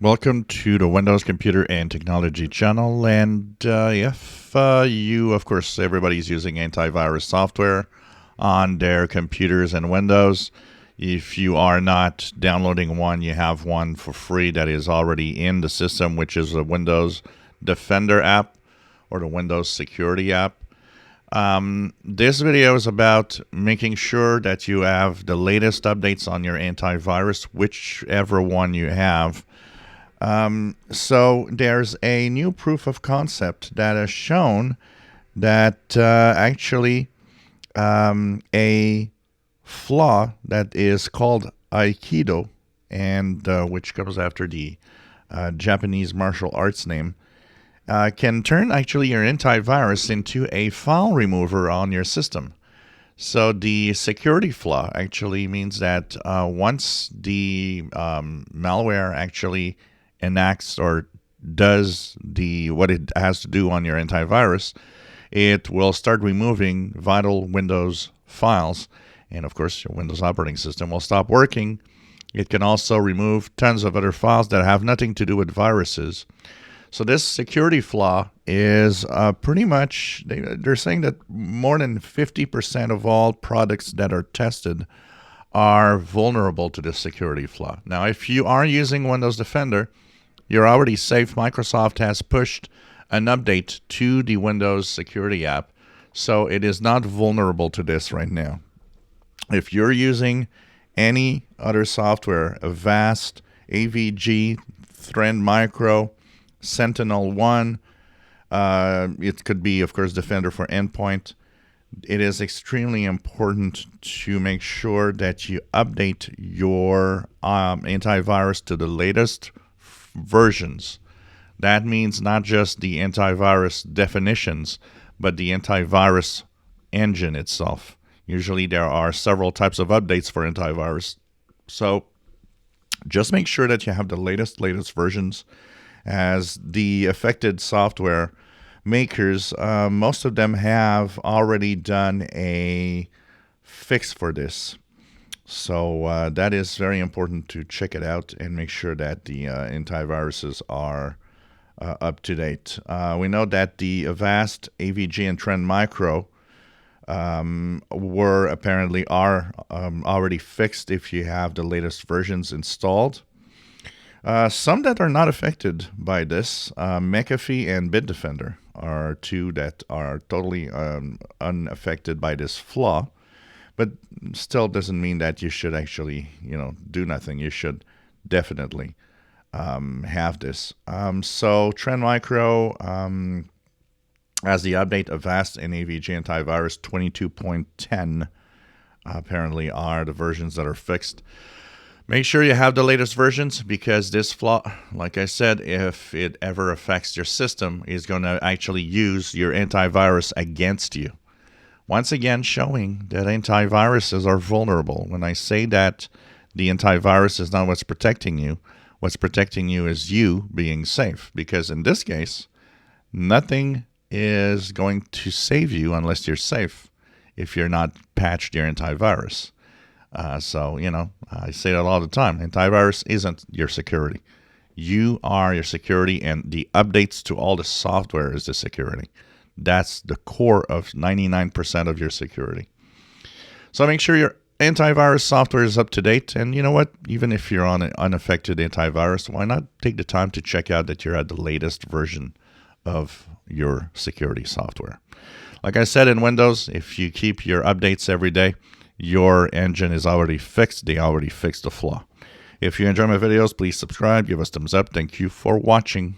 Welcome to the Windows Computer and Technology channel. And if of course, everybody's using antivirus software on their computers and Windows. If you are not downloading one, you have one for free that is already in the system, which is the Windows Defender app or the Windows Security app. This video is about making sure that you have the latest updates on your antivirus, whichever one you have. So there's a new proof of concept that has shown that actually a flaw that is called Aikido, and which comes after the Japanese martial arts name, can turn actually your antivirus into a file remover on your system. So the security flaw actually means that once the malware actually enacts or does what it has to do on your antivirus, it will start removing vital Windows files, and of course your Windows operating system will stop working. It can also remove tons of other files that have nothing to do with viruses. So this security flaw is pretty much, they're saying that more than 50% of all products that are tested are vulnerable to this security flaw. Now, if you are using Windows Defender, you're already safe. Microsoft has pushed an update to the Windows Security app, so it is not vulnerable to this right now. If you're using any other software, AVAST, AVG, Trend Micro, Sentinel-1, it could be, of course, Defender for Endpoint, it is extremely important to make sure that you update your antivirus to the latest versions. That means not just the antivirus definitions, but the antivirus engine itself. Usually there are several types of updates for antivirus. So just make sure that you have the latest versions, as the affected software makers, most of them have already done a fix for this. So that is very important to check it out and make sure that the antiviruses are up to date. We know that the Avast, AVG, and Trend Micro are already fixed if you have the latest versions installed. Some that are not affected by this, McAfee and BitDefender, are two that are totally unaffected by this flaw. But still doesn't mean that you should actually, do nothing. You should definitely have this. So Trend Micro has the update of Avast and AVG Antivirus 22.10 apparently are the versions that are fixed. Make sure you have the latest versions, because this flaw, like I said, if it ever affects your system, is going to actually use your antivirus against you. Once again, showing that antiviruses are vulnerable. When I say that the antivirus is not what's protecting you is you being safe. Because in this case, nothing is going to save you unless you're safe if you're not patched your antivirus. I say that all the time. Antivirus isn't your security. You are your security, and the updates to all the software is the security. That's the core of 99% of your security. So make sure your antivirus software is up to date. And you know what? Even if you're on an unaffected antivirus, why not take the time to check out that you're at the latest version of your security software? Like I said, in Windows, if you keep your updates every day, your engine is already fixed. They already fixed the flaw. If you enjoy my videos, please subscribe, give us thumbs up. Thank you for watching.